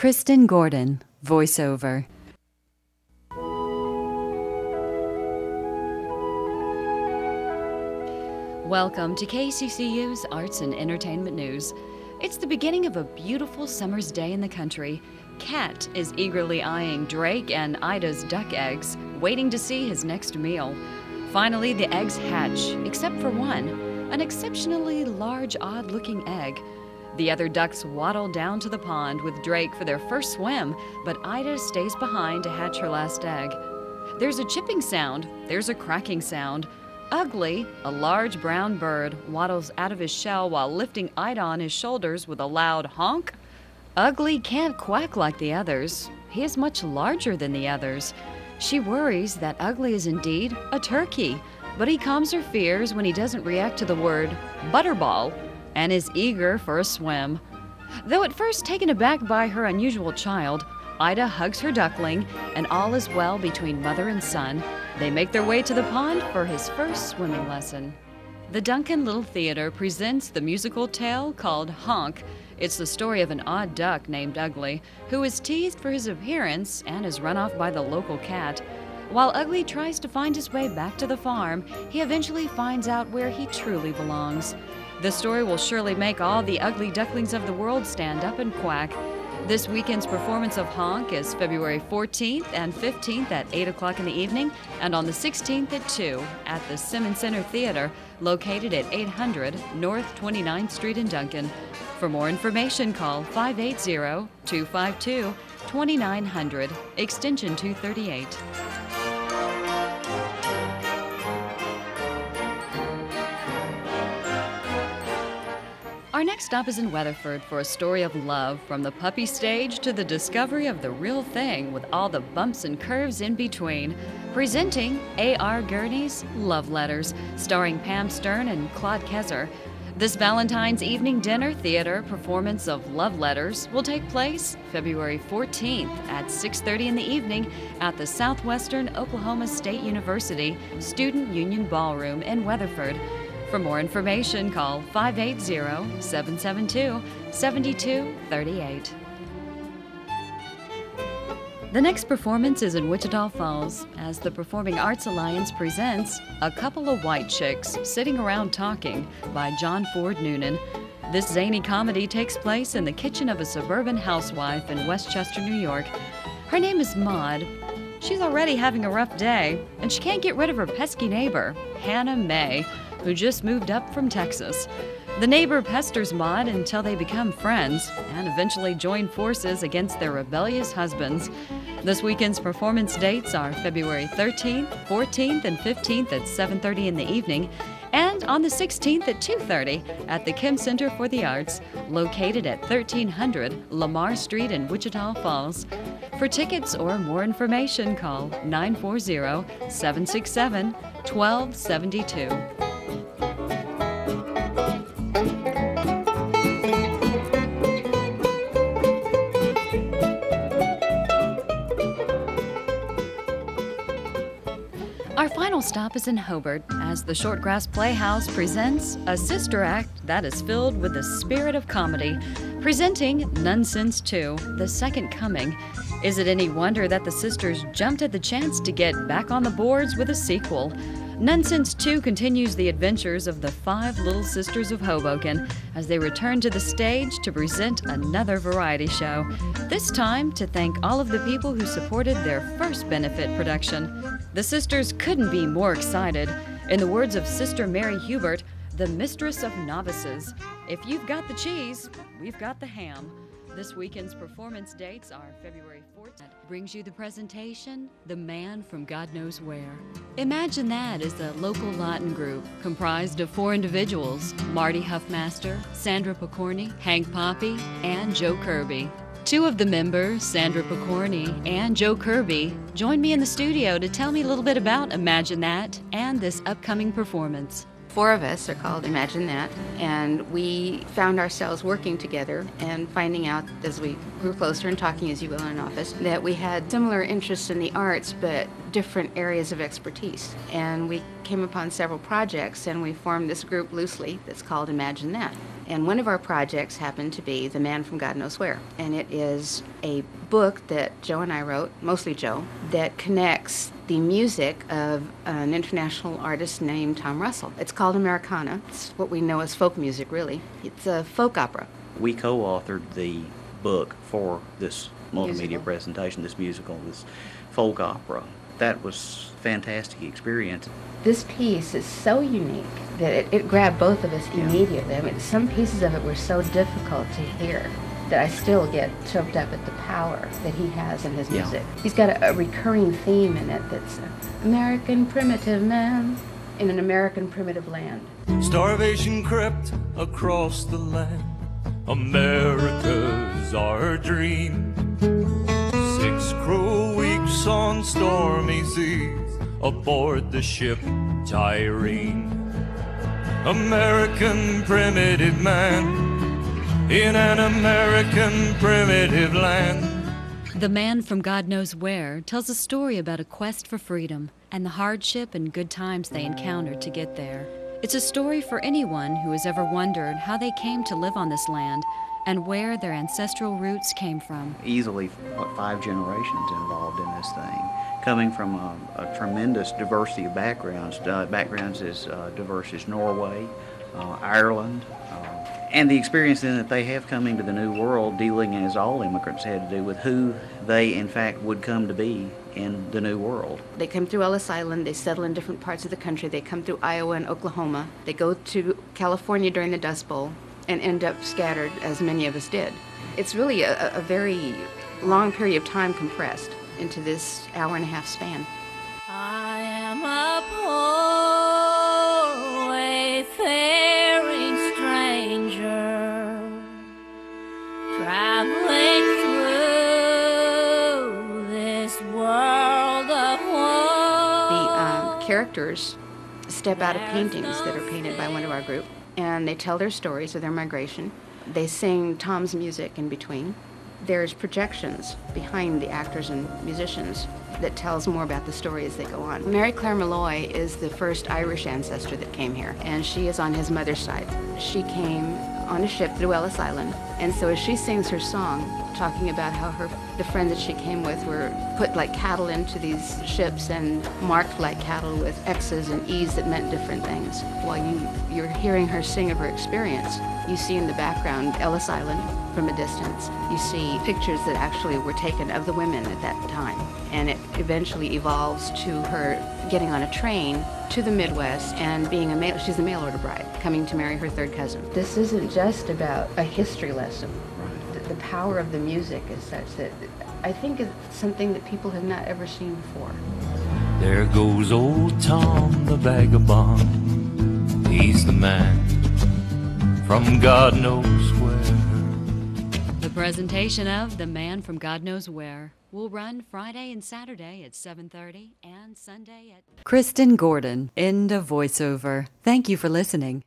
Kristin Gordon, voiceover. Welcome to KCCU's Arts and Entertainment News. It's the beginning of a beautiful summer's day in the country. Kat is eagerly eyeing Drake and Ida's duck eggs, waiting to see his next meal. Finally, the eggs hatch, except for one, an exceptionally large, odd-looking egg. The other ducks waddle down to the pond with Drake for their first swim, but Ida stays behind to hatch her last egg. There's a chipping sound, there's a cracking sound. Ugly, a large brown bird, waddles out of his shell while lifting Ida on his shoulders with a loud honk. Ugly can't quack like the others. He is much larger than the others. She worries that Ugly is indeed a turkey, but he calms her fears when he doesn't react to the word butterball and is eager for a swim. Though at first taken aback by her unusual child, Ida hugs her duckling, and all is well between mother and son. They make their way to the pond for his first swimming lesson. The Duncan Little Theater presents the musical tale called Honk. It's the story of an odd duck named Ugly, who is teased for his appearance and is run off by the local cat. While Ugly tries to find his way back to the farm, he eventually finds out where he truly belongs. The story will surely make all the ugly ducklings of the world stand up and quack. This weekend's performance of Honk is February 14th and 15th at 8 o'clock in the evening and on the 16th at 2 at the Simmons Center Theater, located at 800 North 29th Street in Duncan. For more information, call 580-252-2900, extension 238. Our next stop is in Weatherford for a story of love, from the puppy stage to the discovery of the real thing with all the bumps and curves in between. Presenting A.R. Gurney's Love Letters, starring Pam Stern and Claude Kezer. This Valentine's evening dinner theater performance of Love Letters will take place February 14th at 6:30 in the evening at the Southwestern Oklahoma State University Student Union Ballroom in Weatherford. For more information, call 580-772-7238. The next performance is in Wichita Falls, as the Performing Arts Alliance presents A Couple of White Chicks Sitting Around Talking by John Ford Noonan. This zany comedy takes place in the kitchen of a suburban housewife in Westchester, New York. Her name is Maud. She's already having a rough day, and she can't get rid of her pesky neighbor, Hannah May, who just moved up from Texas. The neighbor pesters Maud until they become friends and eventually join forces against their rebellious husbands. This weekend's performance dates are February 13th, 14th, and 15th at 7:30 in the evening, and on the 16th at 2:30 at the Kim Center for the Arts, located at 1300 Lamar Street in Wichita Falls. For tickets or more information, call 940-767-1272. Our final stop is in Hobart, as the Shortgrass Playhouse presents a sister act that is filled with the spirit of comedy. Presenting Nonsense 2, The Second Coming. Is it any wonder that the sisters jumped at the chance to get back on the boards with a sequel? Nonsense 2 continues the adventures of the 5 little sisters of Hoboken as they return to the stage to present another variety show, this time to thank all of the people who supported their first benefit production. The sisters couldn't be more excited. In the words of Sister Mary Hubert, the mistress of novices, "If you've got the cheese, we've got the ham." This weekend's performance dates are February 14th. Brings you the presentation, The Man from God Knows Where. Imagine That is a local Latin group comprised of 4 individuals: Marty Huffmaster, Sandra Picorni, Hank Poppy, and Joe Kirby. 2 of the members, Sandra Picorni and Joe Kirby, joined me in the studio to tell me a little bit about Imagine That and this upcoming performance. 4 of us are called Imagine That, and we found ourselves working together and finding out as we grew closer and talking as you will in an office that we had similar interests in the arts but different areas of expertise. And we came upon several projects and we formed this group loosely that's called Imagine That. And one of our projects happened to be The Man from God Knows Where. And it is a book that Joe and I wrote, mostly Joe, that connects the music of an international artist named Tom Russell. It's called Americana. It's what we know as folk music, really. It's a folk opera. We co-authored the book for this multimedia Musical. presentation, this musical, this folk opera. That was a fantastic experience. This piece is so unique that it grabbed both of us Yeah. immediately. I mean, some pieces of it were so difficult to hear that I still get choked up at the power that he has in his Yeah. music. He's got a recurring theme in it that's American primitive man in an American primitive land. Starvation crept across the land. America's our dream. 6 cruel weeks on stormy seas aboard the ship Tyrene. American primitive man in an American primitive land. The Man from God Knows Where tells a story about a quest for freedom and the hardship and good times they encountered to get there. It's a story for anyone who has ever wondered how they came to live on this land and where their ancestral roots came from. Easily, 5 generations involved in this thing, coming from a tremendous diversity of backgrounds. Backgrounds as diverse as Norway, Ireland, and the experience then that they have coming to the New World, dealing as all immigrants had to do with who they in fact would come to be in the New World. They come through Ellis Island, they settle in different parts of the country, they come through Iowa and Oklahoma, they go to California during the Dust Bowl, and end up scattered, as many of us did. It's really a very long period of time compressed into this hour-and-a-half span. I am a poor wayfaring stranger, traveling through this world of woe. The characters step out of paintings that are painted by one of our group, and they tell their stories of their migration. They sing Tom's music in between. There's projections behind the actors and musicians that tells more about the story as they go on. Mary Claire Malloy is the first Irish ancestor that came here, and she is on his mother's side. She came on a ship through Ellis Island, and so as she sings her song, talking about how the friends that she came with were put like cattle into these ships and marked like cattle with X's and E's that meant different things. While you're hearing her sing of her experience, you see in the background Ellis Island from a distance. You see pictures that actually were taken of the women at that time. And it eventually evolves to her getting on a train to the Midwest and being she's a mail order bride, coming to marry her third cousin. This isn't just about a history lesson. The power of the music is such that I think it's something that people have not ever seen before. There goes old Tom the vagabond. He's the man from God knows where. The presentation of The Man from God Knows Where will run Friday and Saturday at 7:30 and Sunday at... Kristin Gordon, end of voiceover. Thank you for listening.